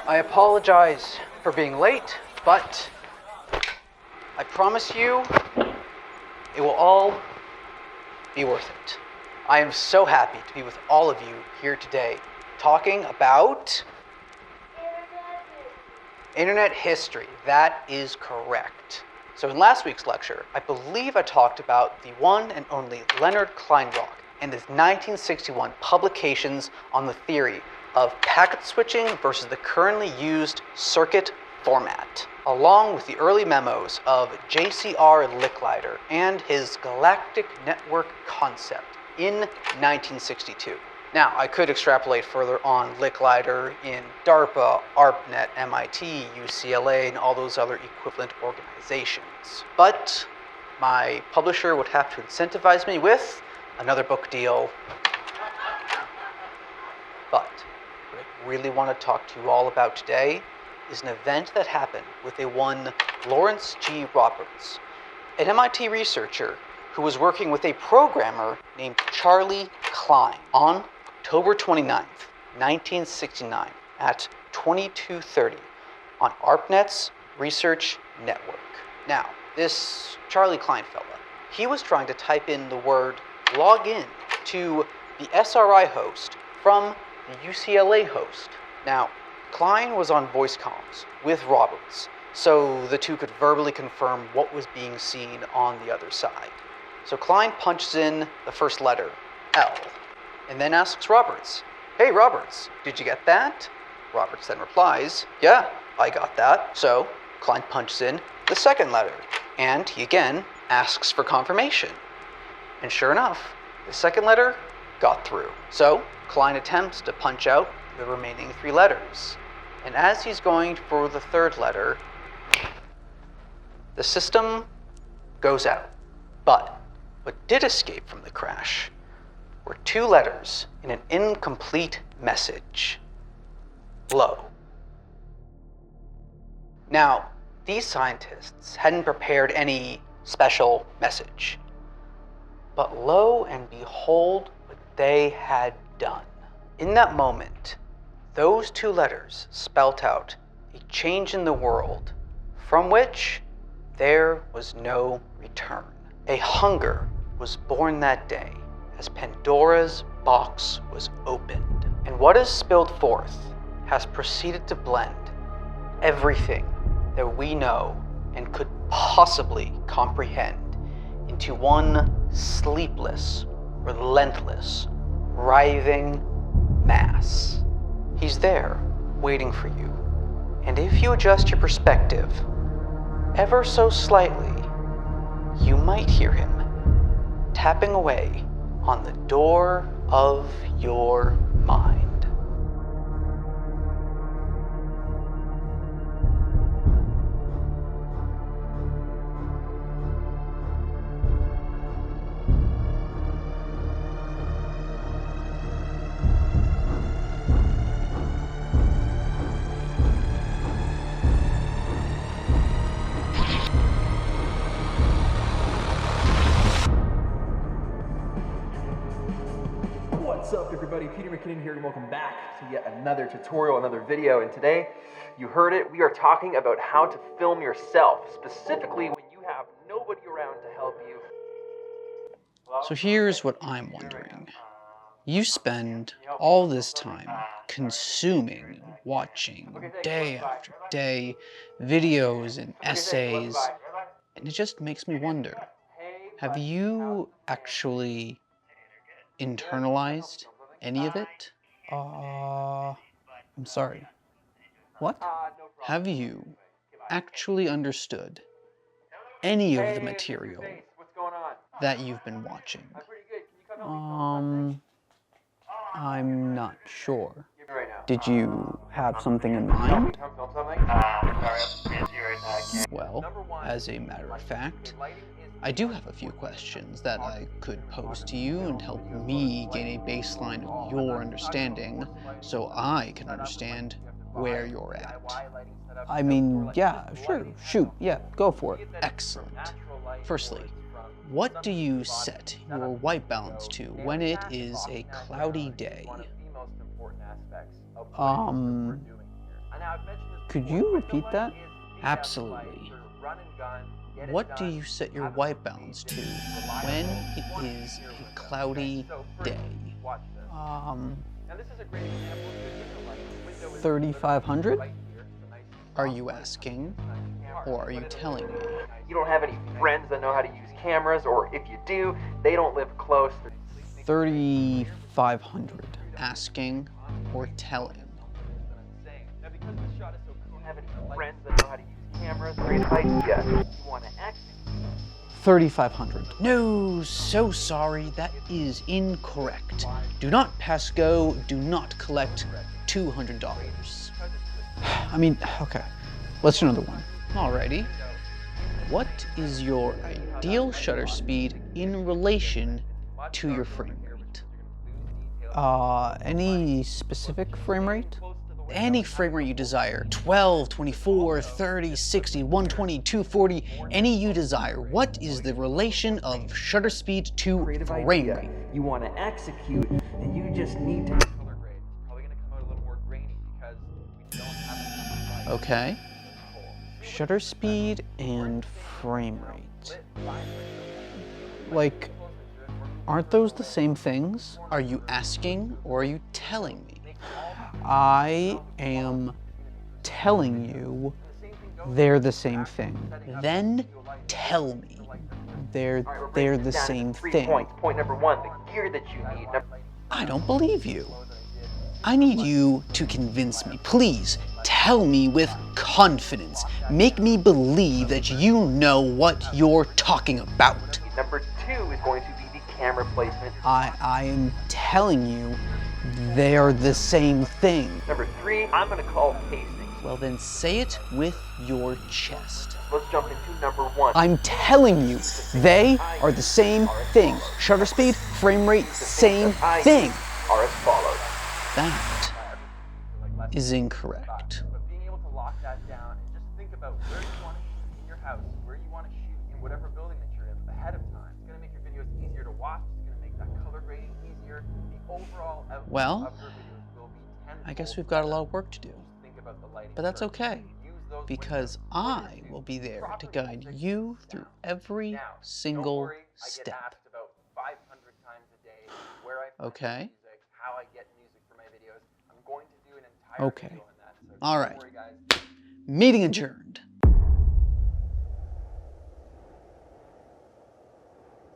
I apologize for being late, but I promise you it will all be worth it. I am so happy to be with all of you here today talking about internet history. That is correct. So in last week's lecture, I believe I talked about the one and only Leonard Kleinrock and his 1961 publications on the theory of packet switching versus the currently used circuit format, along with the early memos of J.C.R. Licklider and his galactic network concept in 1962. Now, I could extrapolate further on Licklider in DARPA, ARPANET, MIT, UCLA, and all those other equivalent organizations. But my publisher would have to incentivize me with another book deal. But what I really want to talk to you all about today is an event that happened with a one Lawrence G. Roberts, an MIT researcher who was working with a programmer named Charlie Klein on October 29th, 1969 at 22:30 on ARPANET's research network. Now, this Charlie Klein fella, he was trying to type in the word login to the SRI host from the UCLA host. Now, Klein was on voice comms with Roberts, so the two could verbally confirm what was being seen on the other side. So Klein punches in the first letter, L, and then asks Roberts, "Hey Roberts, did you get that?" Roberts then replies, "Yeah, I got that." So Klein punches in the second letter, and he again asks for confirmation. And sure enough, the second letter got through. So Klein attempts to punch out the remaining three letters. And as he's going for the third letter, the system goes out. But what did escape from the crash were two letters in an incomplete message. Low. Now, these scientists hadn't prepared any special message. But lo and behold, what they had done. In that moment, those two letters spelt out a change in the world from which there was no return. A hunger was born that day as Pandora's box was opened. And what is spilled forth has proceeded to blend everything that we know and could possibly comprehend into one sleepless, relentless, writhing mass. He's there, waiting for you. And if you adjust your perspective ever so slightly, you might hear him tapping away on the door of your mind. What's up everybody, Peter McKinnon here and welcome back to yet another tutorial, another video. And today, you heard it, we are talking about how to film yourself, specifically when you have nobody around to help you. So here's what I'm wondering. You spend all this time consuming, watching, day after day, videos and essays, and it just makes me wonder, have you actually internalized any of it? I'm sorry. What? Have you actually understood any of the material that you've been watching? I'm not sure. Did you have something in mind? Well, as a matter of fact, I do have a few questions that I could pose to you and help me gain a baseline of your understanding so I can understand where you're at. I mean, yeah, sure, shoot, yeah, go for it. Excellent. Firstly, what do you set your white balance to when it is a cloudy day? Could you repeat that? Absolutely. What do you set your white balance to when it is a cloudy day? 3,500? Are you asking, or are you telling me? You don't have any friends that know how to use cameras, or if you do, they don't live close. 3,500. Asking or telling? Now, because this shot is so cool, you don't have any friends that know how to use cameras. Great idea. You want to execute? 3,500. No, so sorry, that is incorrect. Do not pass go, do not collect $200. I mean, okay, let's do another one. Alrighty. What is your ideal shutter speed in relation to your frame rate? Any specific frame rate? Any frame rate you desire. 12, 24, 30, 60, 120, 240, any you desire. What is the relation of shutter speed to frame rate? You want to execute, and you just need to color grade. It's probably going to come out a little more grainy because we don't have enough light. Okay. Shutter speed and frame rate. Like, aren't those the same things? Are you asking or are you telling me? I am telling you they're the same thing. Then tell me they're the same thing. Point number one, the gear that you need. I don't believe you. I need you to convince me. Please tell me with confidence. Make me believe that you know what you're talking about. Number two is going to be the camera placement. I am telling you they're the same thing. Number three, I'm going to call pacing. Well, then say it with your chest. Let's jump into number one. I'm telling you, they are the same thing. Shutter speed, frame rate, same thing. Are as follows. That is incorrect. But being able to lock that down and just think about where you want to shoot in your house, where you want to shoot in whatever building that you're in ahead of time. It's going to make your videos easier to watch. It's going to make that color grading easier. The overall output Well, of your videos will be tenfold. I guess we've got a lot of work to do. Think about the lighting. But that's first. okay, Use those because windows I to will be there to properly guide fix you it through down. every Now, don't single worry, I get step. asked about 500 times a day where I find Okay. music, how I get music for my videos. I'm going to do an entire Okay. video on that. So All don't right. worry, guys. Meeting adjourned.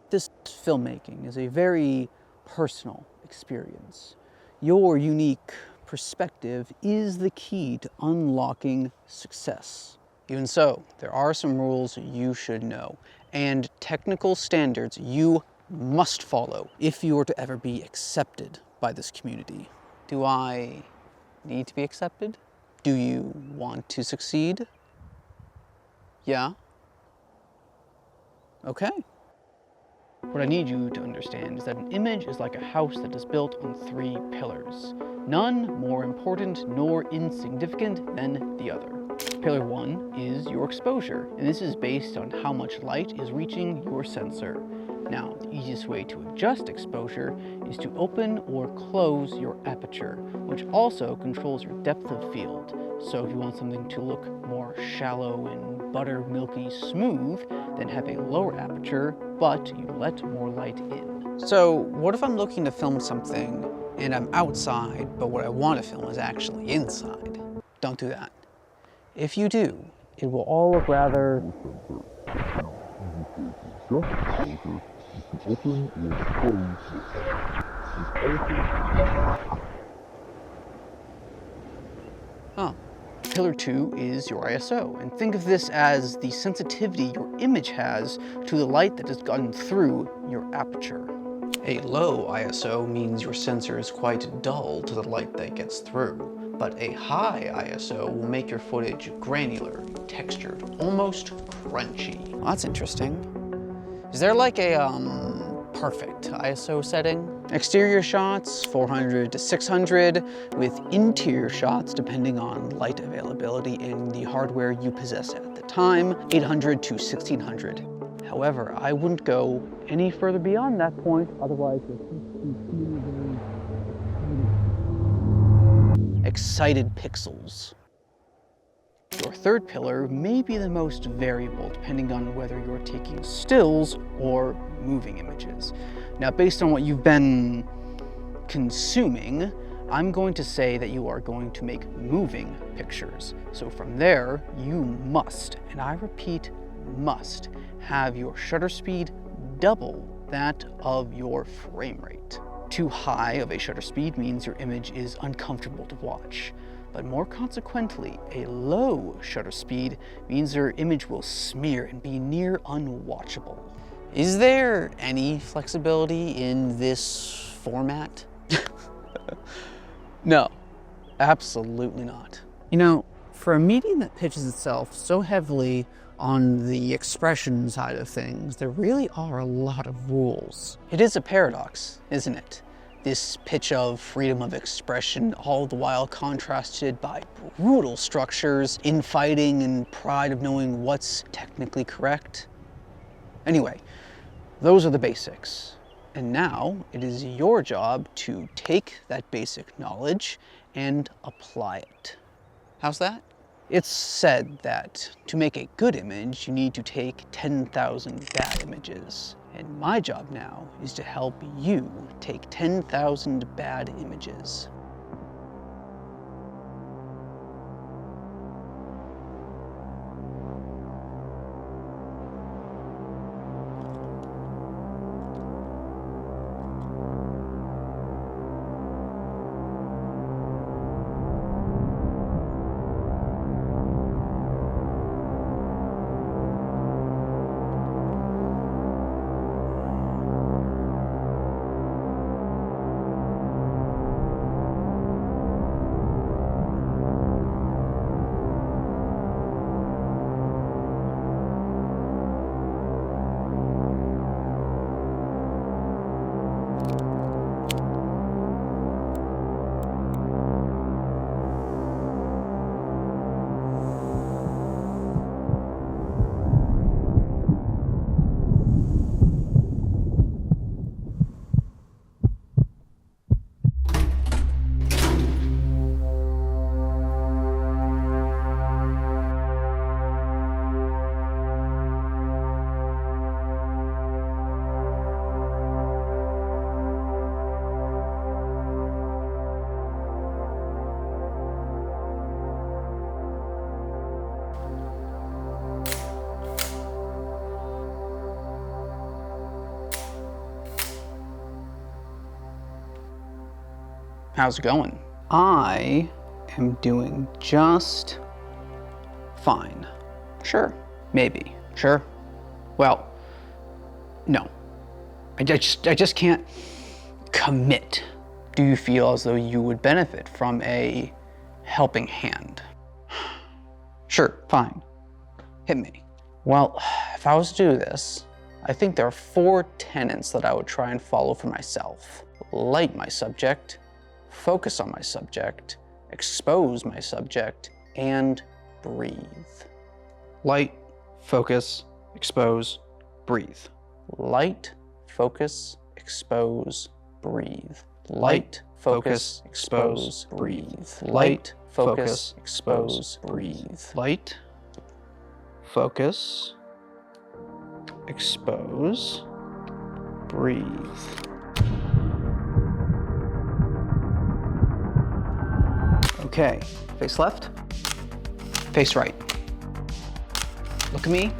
This filmmaking is a very personal experience. Your unique perspective is the key to unlocking success. Even so, there are some rules you should know and technical standards you must follow if you are to ever be accepted by this community. Do I need to be accepted? Do you want to succeed? Yeah? Okay. What I need you to understand is that an image is like a house that is built on 3 pillars, none more important nor insignificant than the other. Pillar 1 is your exposure, and this is based on how much light is reaching your sensor. Now, the easiest way to adjust exposure is to open or close your aperture, which also controls your depth of field. So if you want something to look more shallow and buttermilky smooth, then have a lower aperture, but you let more light in. So what if I'm looking to film something and I'm outside, but what I want to film is actually inside? Don't do that. If you do, it will all look rather... Oh. Pillar 2 is your ISO, and think of this as the sensitivity your image has to the light that has gotten through your aperture. A low ISO means your sensor is quite dull to the light that gets through, but a high ISO will make your footage granular, textured, almost crunchy. Well, that's interesting. Is there like a perfect ISO setting? Exterior shots, 400 to 600, with interior shots, depending on light availability and the hardware you possess at the time, 800 to 1600. However, I wouldn't go any further beyond that point, otherwise excited pixels. Your third pillar may be the most variable, depending on whether you're taking stills or moving images. Now, based on what you've been consuming, I'm going to say that you are going to make moving pictures. So from there, you must, and I repeat, must, have your shutter speed double that of your frame rate. Too high of a shutter speed means your image is uncomfortable to watch. But more consequently, a low shutter speed means your image will smear and be near unwatchable. Is there any flexibility in this format? No, absolutely not. You know, for a medium that pitches itself so heavily on the expression side of things, there really are a lot of rules. It is a paradox, isn't it? This pitch of freedom of expression, all the while contrasted by brutal structures, infighting, and pride of knowing what's technically correct. Anyway, those are the basics. And now it is your job to take that basic knowledge and apply it. How's that? It's said that to make a good image, you need to take 10,000 bad images. And my job now is to help you take 10,000 bad images. How's it going? I am doing just fine. Sure. Maybe. Sure. Well, no. I just can't commit. Do you feel as though you would benefit from a helping hand? Sure, fine. Hit me. Well, if I was to do this, I think there are 4 tenets that I would try and follow for myself. Light my subject, focus on my subject, expose my subject, and breathe. Light, focus, expose, breathe. Light, focus, expose, breathe. Light, focus, expose, breathe. Light, focus, expose, breathe. Light, focus, expose, breathe. Okay, face left, face right. Look at me,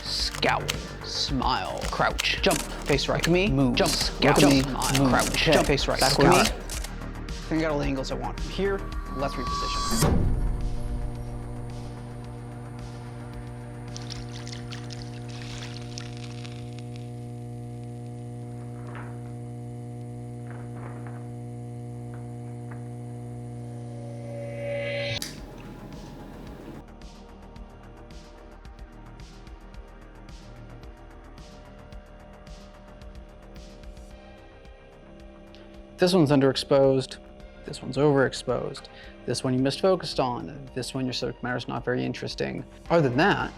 scowl, smile, crouch, jump, face right. Look at me, move, jump, scowl, look at me, smile, move, crouch, jump, face right. Look at me. I think I got all the angles I want. From here, let's reposition. This one's underexposed, this one's overexposed, this one you missed focused on, this one your subject matter's not very interesting. Other than that,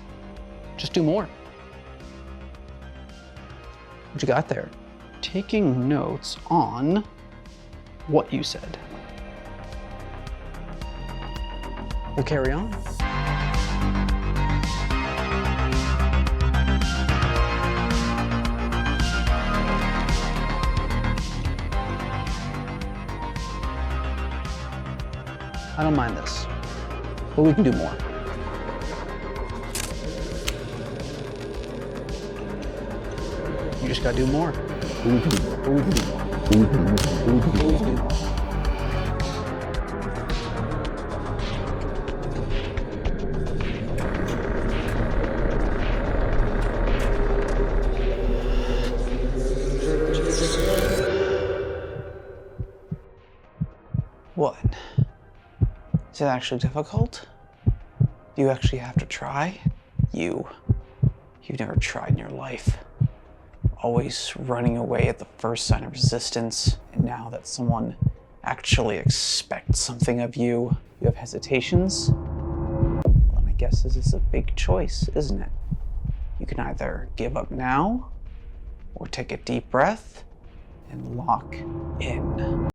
just do more. What you got there? Taking notes on what you said. We'll carry on. I don't mind this, but we can do more. You just gotta do more. What? Is it actually difficult? Do you actually have to try? You've never tried in your life. Always running away at the first sign of resistance, and now that someone actually expects something of you, you have hesitations? Well, I guess this is a big choice, isn't it? You can either give up now, or take a deep breath and lock in.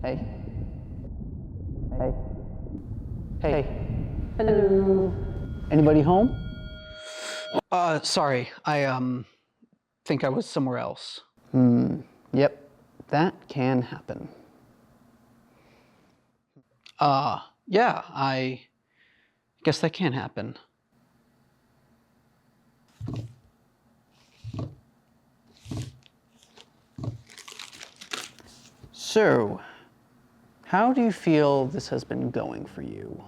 Hey. Hey. Hey. Hello. Anybody home? Sorry. I think I was somewhere else. Yep. That can happen. Yeah, I guess that can happen. So, how do you feel this has been going for you?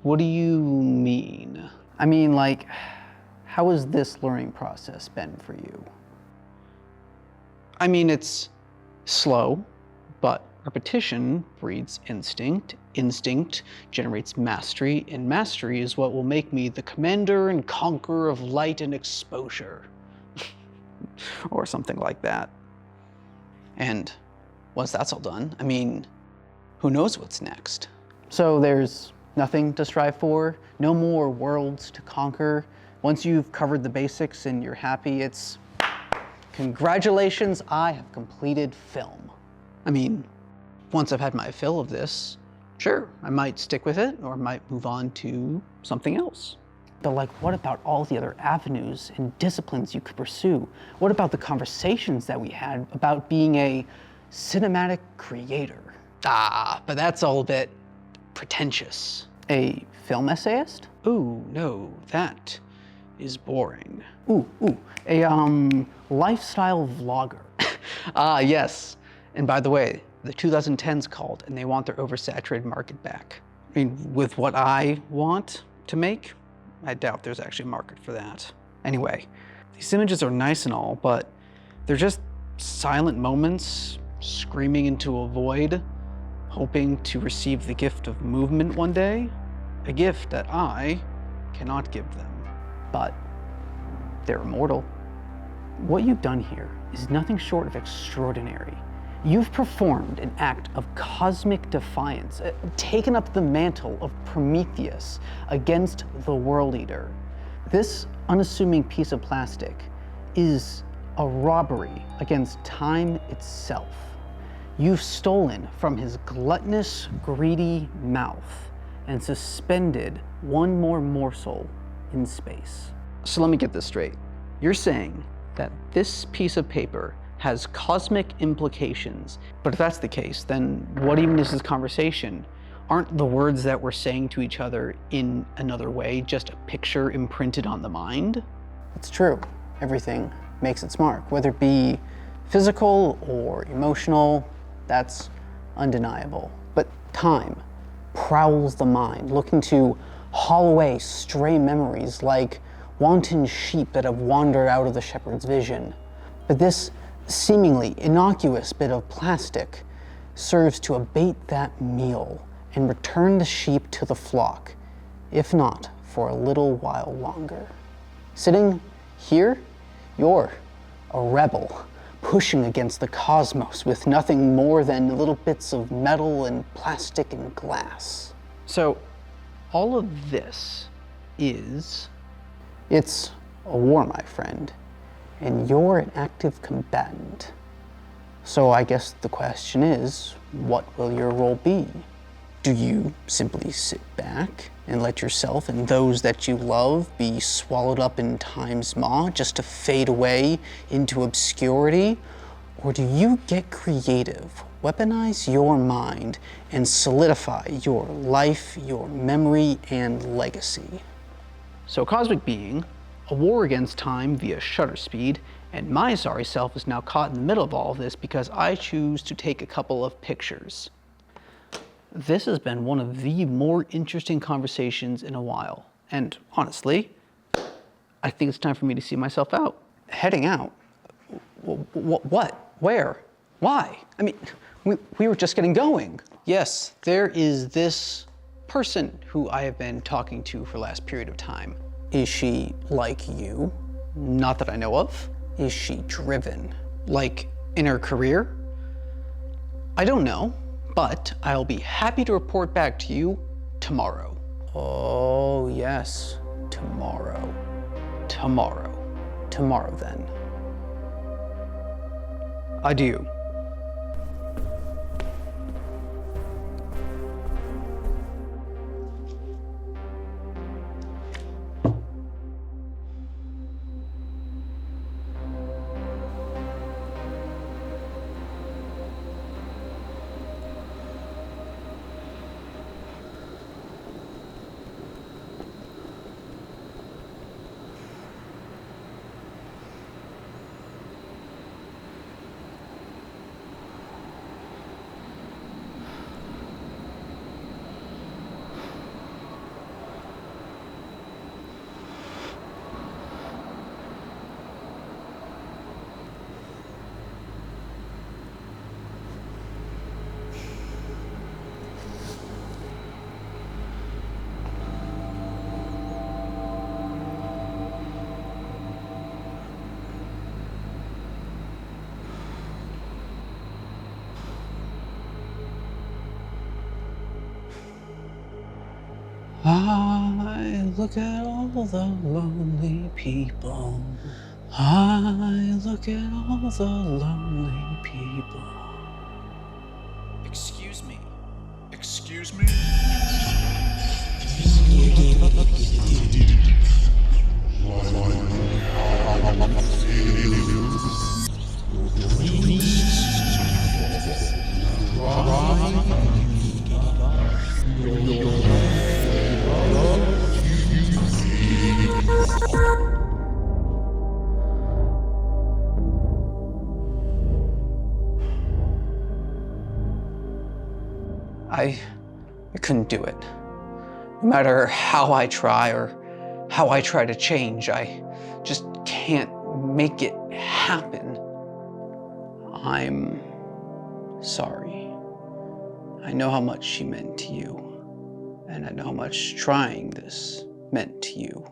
What do you mean? I mean, like, how has this learning process been for you? I mean, it's slow, but repetition breeds instinct. Instinct generates mastery, and mastery is what will make me the commander and conqueror of light and exposure. Or something like that. And once that's all done, I mean, who knows what's next? So there's nothing to strive for, no more worlds to conquer. Once you've covered the basics and you're happy, it's congratulations, I have completed film. I mean, once I've had my fill of this, sure, I might stick with it or I might move on to something else. But like, what about all the other avenues and disciplines you could pursue? What about the conversations that we had about being a cinematic creator? But that's all a bit pretentious. A film essayist? Ooh, no, that is boring. A lifestyle vlogger. Yes. And by the way, the 2010's called and they want their oversaturated market back. I mean, with what I want to make, I doubt there's actually a market for that. Anyway, these images are nice and all, but they're just silent moments screaming into a void, hoping to receive the gift of movement one day, a gift that I cannot give them. But they're immortal. What you've done here is nothing short of extraordinary. You've performed an act of cosmic defiance, taken up the mantle of Prometheus against the World Eater. This unassuming piece of plastic is a robbery against time itself. You've stolen from his gluttonous, greedy mouth and suspended one more morsel in space. So let me get this straight. You're saying that this piece of paper has cosmic implications, but if that's the case, then what even is this conversation? Aren't the words that we're saying to each other in another way just a picture imprinted on the mind? It's true. Everything makes its mark, whether it be physical or emotional, that's undeniable. But time prowls the mind, looking to haul away stray memories like wanton sheep that have wandered out of the shepherd's vision. But this seemingly innocuous bit of plastic serves to abate that meal and return the sheep to the flock, if not for a little while longer. Sitting here, you're a rebel, pushing against the cosmos with nothing more than little bits of metal and plastic and glass. So, all of this is... It's a war, my friend, and you're an active combatant. So I guess the question is, what will your role be? Do you simply sit back and let yourself and those that you love be swallowed up in time's maw just to fade away into obscurity? Or do you get creative, weaponize your mind, and solidify your life, your memory, and legacy? So cosmic being, a war against time via shutter speed, and my sorry self is now caught in the middle of all of this because I choose to take a couple of pictures. This has been one of the more interesting conversations in a while. And honestly, I think it's time for me to see myself out. Heading out? What? Where? Why? I mean, we were just getting going. Yes, there is this person who I have been talking to for the last period of time. Is she like you? Not that I know of. Is she driven? Like in her career? I don't know, but I'll be happy to report back to you tomorrow. Oh yes, tomorrow. Tomorrow then. Adieu. I look at all the lonely people. I look at all the lonely people. Excuse me. Excuse me? I couldn't do it. No matter how I try or how I try to change, I just can't make it happen. I'm sorry. I know how much she meant to you, and I know how much trying this meant to you.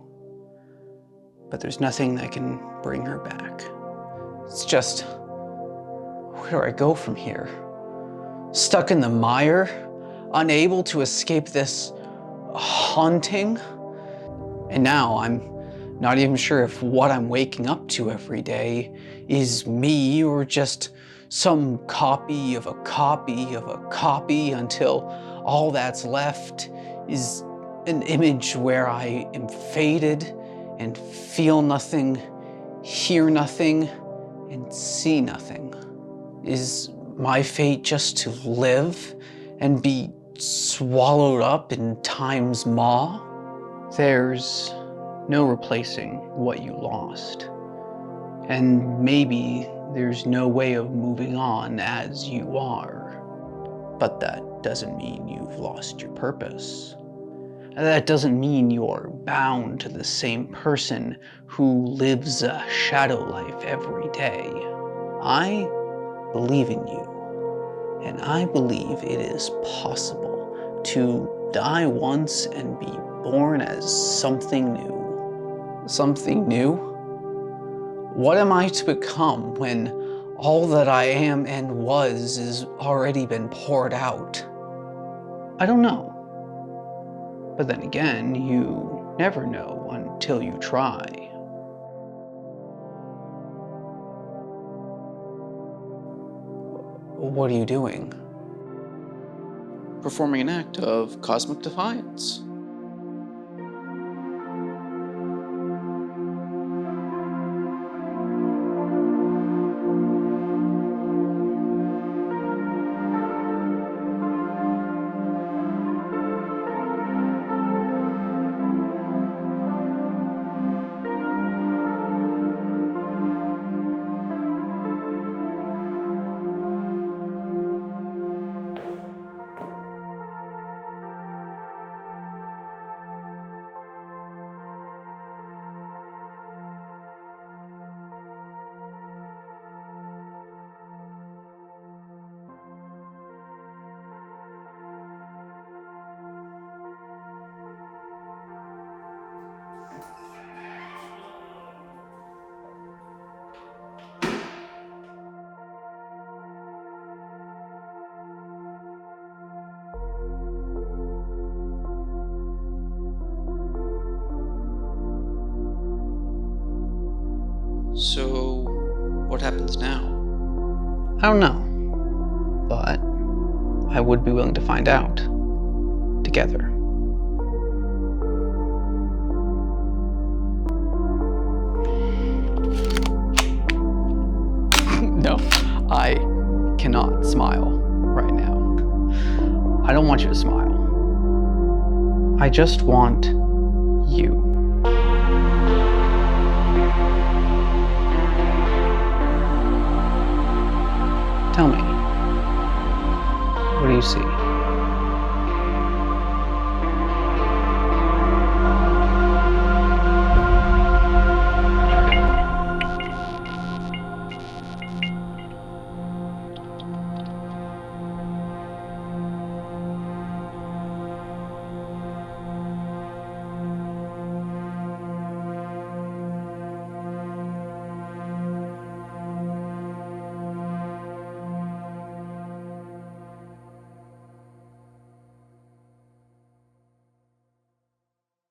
But there's nothing that can bring her back. It's just, where do I go from here? Stuck in the mire, unable to escape this haunting? And now I'm not even sure if what I'm waking up to every day is me or just some copy of a copy of a copy, until all that's left is an image where I am faded and feel nothing, hear nothing, and see nothing. Is my fate just to live and be swallowed up in time's maw? There's no replacing what you lost. And maybe there's no way of moving on as you are. But that doesn't mean you've lost your purpose. That doesn't mean you're bound to the same person who lives a shadow life every day. I believe in you, and I believe it is possible to die once and be born as something new. Something new? What am I to become when all that I am and was is already been poured out? I don't know. But then again, you never know until you try. What are you doing? Performing an act of cosmic defiance. So, what happens now? I don't know, but I would be willing to find out together. No, I cannot smile right now. I don't want you to smile. I just want you. Tell me, what do you see?